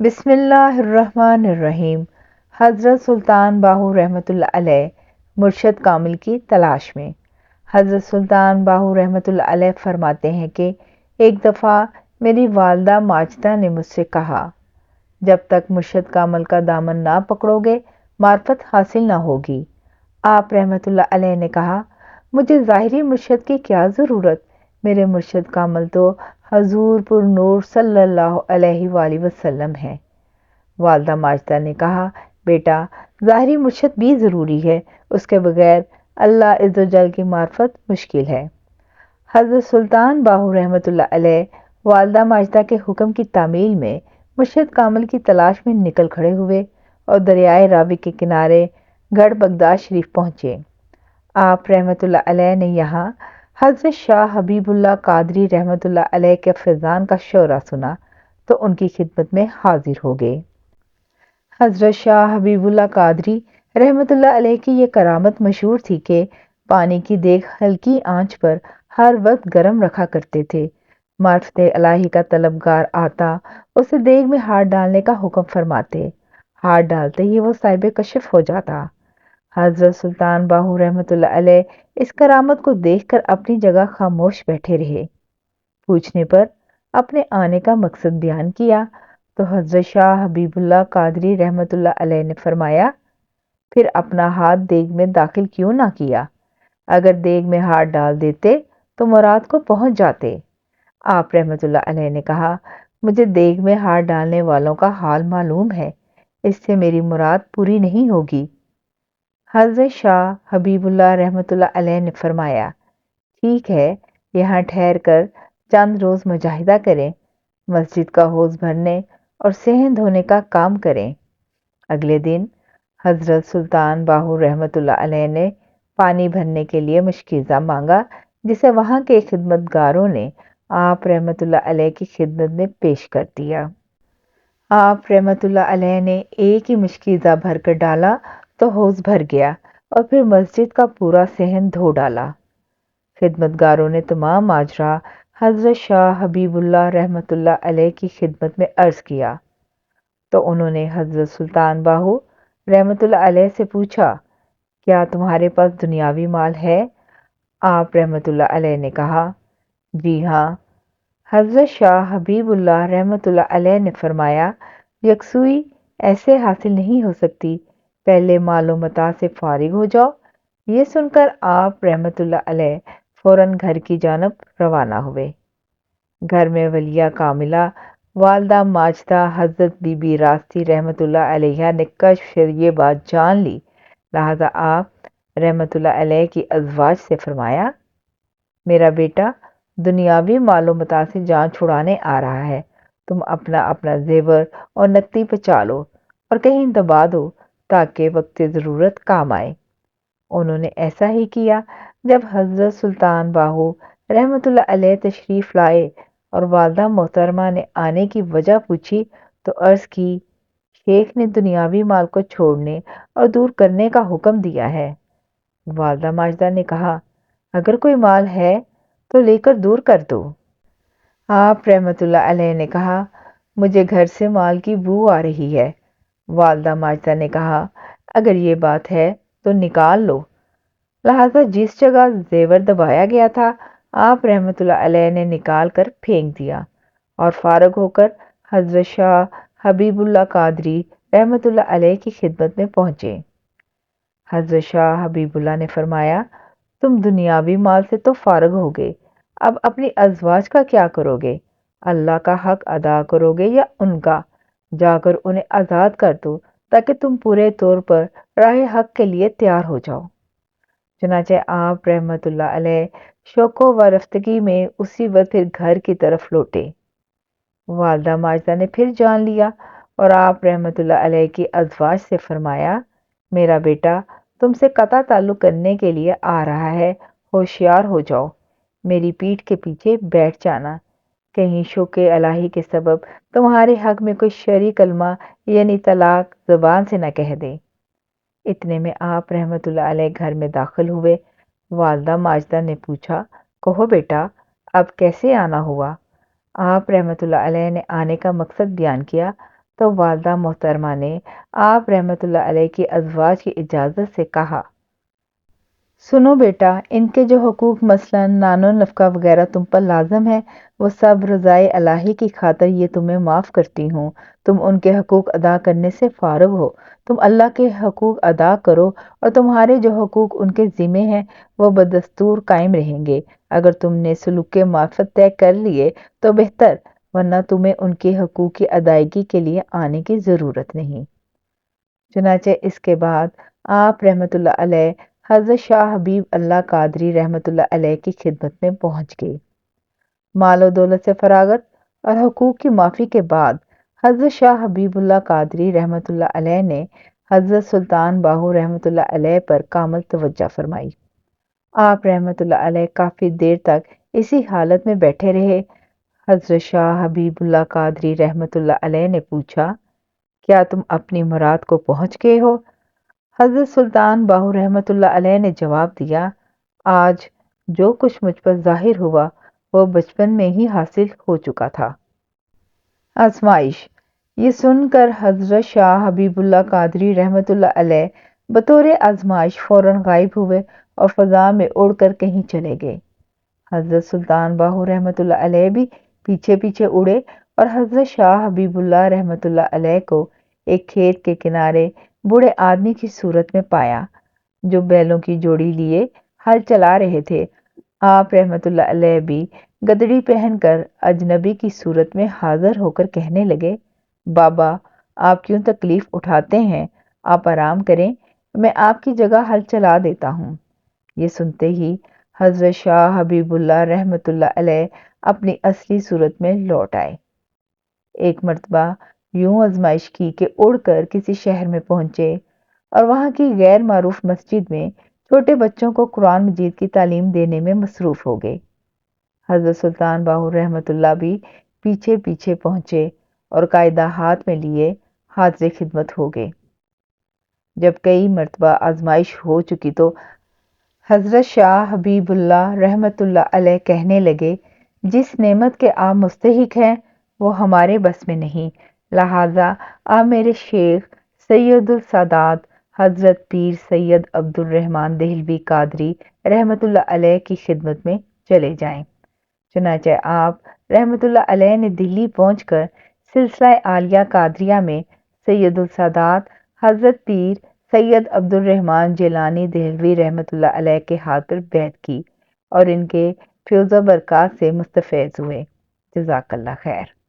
بسم اللہ الرحمن الرحیم۔ حضرت سلطان باہو رحمۃ اللہ علیہ مرشد کامل کی تلاش میں۔ حضرت سلطان باہو رحمۃ اللہ علیہ فرماتے ہیں کہ ایک دفعہ میری والدہ ماجدہ نے مجھ سے کہا، جب تک مرشد کامل کا دامن نہ پکڑو گے معرفت حاصل نہ ہوگی۔ آپ رحمۃ اللہ علیہ نے کہا، مجھے ظاہری مرشد کی کیا ضرورت، میرے مرشد کامل تو حضور پر نور صلی اللہ علیہ وآلہ وسلم ہے۔ والدہ ماجدہ نے کہا، بیٹا ظاہری مرشد بھی ضروری ہے، اس کے بغیر اللہ عز و جل کی معرفت مشکل ہے۔ حضرت سلطان باہو رحمۃ اللہ علیہ والدہ ماجدہ کے حکم کی تعمیل میں مرشد کامل کی تلاش میں نکل کھڑے ہوئے اور دریائے راوی کے کنارے گڑھ بغداد شریف پہنچے۔ آپ رحمۃ اللہ علیہ نے یہاں حضرت شاہ حبیب اللہ قادری رحمۃ اللہ علیہ کے فیضان کا شعرہ سنا تو ان کی خدمت میں حاضر ہو گئے۔ حضرت شاہ حبیب اللہ قادری رحمۃ اللہ علیہ کی یہ کرامت مشہور تھی کہ پانی کی دیگ ہلکی آنچ پر ہر وقت گرم رکھا کرتے تھے۔ معرفت الہی کا طلبگار آتا اسے دیگ میں ہاتھ ڈالنے کا حکم فرماتے، ہاتھ ڈالتے ہی وہ صاحب کشف ہو جاتا۔ حضرت سلطان باہو رحمۃ اللہ علیہ اس کرامت کو دیکھ کر اپنی جگہ خاموش بیٹھے رہے۔ پوچھنے پر اپنے آنے کا مقصد بیان کیا تو حضرت شاہ حبیب اللہ قادری رحمۃ اللہ علیہ نے فرمایا، پھر اپنا ہاتھ دیگ میں داخل کیوں نہ کیا؟ اگر دیگ میں ہاتھ ڈال دیتے تو مراد کو پہنچ جاتے۔ آپ رحمۃ اللہ علیہ نے کہا، مجھے دیگ میں ہاتھ ڈالنے والوں کا حال معلوم ہے، اس سے میری مراد پوری نہیں ہوگی۔ حضرت شاہ حبیب اللہ رحمۃ اللہ علیہ نے فرمایا، ٹھیک ہے، یہاں ٹھہر کر چند روز مجاہدہ کریں، مسجد کا حوض بھرنے اور صحن دھونے کا کام کریں۔ اگلے دن حضرت سلطان باہو رحمۃ اللہ علیہ نے پانی بھرنے کے لیے مشکیزہ مانگا، جسے وہاں کے خدمت گاروں نے آپ رحمۃ اللہ علیہ کی خدمت میں پیش کر دیا۔ آپ رحمۃ اللہ علیہ نے ایک ہی مشکیزہ بھر کر ڈالا تو حوض بھر گیا اور پھر مسجد کا پورا صحن دھو ڈالا۔ خدمت گاروں نے تمام ماجرا حضرت شاہ حبیب اللہ رحمۃ اللہ علیہ کی خدمت میں عرض کیا تو انہوں نے حضرت سلطان باہو رحمۃ اللہ علیہ سے پوچھا، کیا تمہارے پاس دنیاوی مال ہے؟ آپ رحمۃ اللہ علیہ نے کہا، جی ہاں۔ حضرت شاہ حبیب اللہ رحمۃ اللہ علیہ نے فرمایا، یکسوئی ایسے حاصل نہیں ہو سکتی، پہلے مال و متاع سے فارغ ہو جاؤ۔ یہ سن کر آپ رحمۃ اللہ علیہ فوراً گھر کی جانب روانہ ہوئے۔ گھر میں ولیہ کاملہ والدہ ماجدہ حضرت بی بی راستی رحمۃ اللہ علیہ نے کشف سے یہ بات جان لی، لہذا آپ رحمۃ اللہ علیہ کی ازواج سے فرمایا، میرا بیٹا دنیاوی مال و متاع سے جان چھڑانے آ رہا ہے، تم اپنا اپنا زیور اور نقدی بچا لو اور کہیں دبا دو تاکہ وقت ضرورت کام آئے۔ انہوں نے ایسا ہی کیا۔ جب حضرت سلطان باہو رحمۃ اللہ علیہ تشریف لائے اور والدہ محترمہ نے آنے کی وجہ پوچھی تو عرض کی، شیخ نے دنیاوی مال کو چھوڑنے اور دور کرنے کا حکم دیا ہے۔ والدہ ماجدہ نے کہا، اگر کوئی مال ہے تو لے کر دور کر دو۔ آپ رحمۃ اللہ علیہ نے کہا، مجھے گھر سے مال کی بو آ رہی ہے۔ والدہ ماجدہ نے کہا، اگر یہ بات ہے تو نکال لو۔ لہذا جس جگہ زیور دبایا گیا تھا آپ رحمۃ اللہ علیہ نے نکال کر پھینک دیا اور فارغ ہو کر حضرت شاہ حبیب اللہ قادری رحمۃ اللہ علیہ کی خدمت میں پہنچے۔ حضرت شاہ حبیب اللہ نے فرمایا، تم دنیاوی مال سے تو فارغ ہو گئے، اب اپنی ازواج کا کیا کرو گے؟ اللہ کا حق ادا کرو گے یا ان کا؟ جا کر انہیں آزاد کر دو تاکہ تم پورے طور پر راہ حق کے لیے تیار ہو جاؤ۔ چنانچہ آپ رحمۃ اللہ علیہ شوق و رفتگی میں اسی وقت پھر گھر کی طرف لوٹے۔ والدہ ماجدہ نے پھر جان لیا اور آپ رحمۃ اللہ علیہ کی ازواج سے فرمایا، میرا بیٹا تم سے قطع تعلق کرنے کے لیے آ رہا ہے، ہوشیار ہو جاؤ، میری پیٹھ کے پیچھے بیٹھ جانا، کہیں شوق الہی کے سبب تمہارے حق میں کوئی شرعی کلمہ یعنی طلاق زبان سے نہ کہہ دے۔ اتنے میں آپ رحمۃ اللہ علیہ گھر میں داخل ہوئے۔ والدہ ماجدہ نے پوچھا، کہو بیٹا اب کیسے آنا ہوا؟ آپ رحمۃ اللہ علیہ نے آنے کا مقصد بیان کیا تو والدہ محترمہ نے آپ رحمۃ اللہ علیہ کی ازواج کی اجازت سے کہا، سنو بیٹا، ان کے جو حقوق مثلاً نان و نفقہ وغیرہ تم پر لازم ہے، وہ سب رضائے الہی کی خاطر یہ تمہیں معاف کرتی ہوں۔ تم ان کے حقوق ادا کرنے سے فارغ ہو۔ تم اللہ کے حقوق ادا کرو اور تمہارے جو حقوق ان کے ذمے ہیں وہ بدستور قائم رہیں گے۔ اگر تم نے سلوک کے معافت طے کر لیے تو بہتر، ورنہ تمہیں ان کے حقوق کی ادائیگی کے لیے آنے کی ضرورت نہیں۔ چنانچہ اس کے بعد آپ رحمۃ اللہ علیہ حضرت شاہ حبیب اللہ قادری رحمۃ اللہ علیہ کی خدمت میں پہنچ گئے۔ مال و دولت سے فراغت اور حقوق کی معافی کے بعد حضرت شاہ حبیب اللہ قادری رحمۃ اللہ علیہ نے حضرت سلطان باہو رحمۃ اللہ علیہ پر کامل توجہ فرمائی۔ آپ رحمۃ اللہ علیہ کافی دیر تک اسی حالت میں بیٹھے رہے۔ حضرت شاہ حبیب اللہ قادری رحمۃ اللہ علیہ نے پوچھا، کیا تم اپنی مراد کو پہنچ گئے ہو؟ حضرت سلطان باہو رحمۃ اللہ علیہ نے جواب دیا، آج جو کچھ مجھ پر ظاہر ہوا وہ بچپن میں ہی حاصل ہو چکا تھا۔ آزمائش۔ یہ سن کر حضرت شاہ حبیب اللہ قادری رحمۃ اللہ علیہ بطور آزمائش فوراً غائب ہوئے اور فضا میں اڑ کر کہیں چلے گئے۔ حضرت سلطان باہو رحمۃ اللہ علیہ بھی پیچھے پیچھے اڑے اور حضرت شاہ حبیب اللہ رحمۃ اللہ علیہ کو ایک کھیت کے کنارے بوڑھے آدمی کی صورت میں پایا جو بیلوں کی جوڑی لیے ہل چلا رہے تھے۔ آپ رحمۃ اللہ علیہ بھی گدڑی پہن کر اجنبی کی صورت میں حاضر ہو کر کہنے لگے، بابا آپ کیوں تکلیف اٹھاتے ہیں؟ آپ آرام کریں، میں آپ کی جگہ ہل چلا دیتا ہوں۔ یہ سنتے ہی حضرت شاہ حبیب اللہ رحمۃ اللہ علیہ اپنی اصلی صورت میں لوٹ آئے۔ ایک مرتبہ یوں آزمائش کی کہ اڑ کر کسی شہر میں پہنچے اور وہاں کی غیر معروف مسجد میں چھوٹے بچوں کو قرآن مجید کی تعلیم دینے میں مصروف ہو گئے۔ حضرت سلطان باہو رحمۃ اللہ بھی پیچھے پیچھے پہنچے اور قاعدہ ہاتھ میں لیے حاضر خدمت ہو گئے۔ جب کئی مرتبہ آزمائش ہو چکی تو حضرت شاہ حبیب اللہ رحمۃ اللہ علیہ کہنے لگے، جس نعمت کے آپ مستحق ہیں وہ ہمارے بس میں نہیں، لہٰذا آپ میرے شیخ سید السادات حضرت پیر سید عبد الرحمن دہلوی قادری رحمۃ اللہ علیہ کی خدمت میں چلے جائیں۔ چنانچہ آپ رحمۃ اللہ علیہ نے دلی پہنچ کر سلسلہ عالیہ قادریہ میں سید السادات حضرت پیر سید عبد الرحمن جیلانی دہلوی رحمۃ اللہ علیہ کے ہاتھ پر بیعت کی اور ان کے فیض و برکات سے مستفیض ہوئے۔ جزاک اللہ خیر۔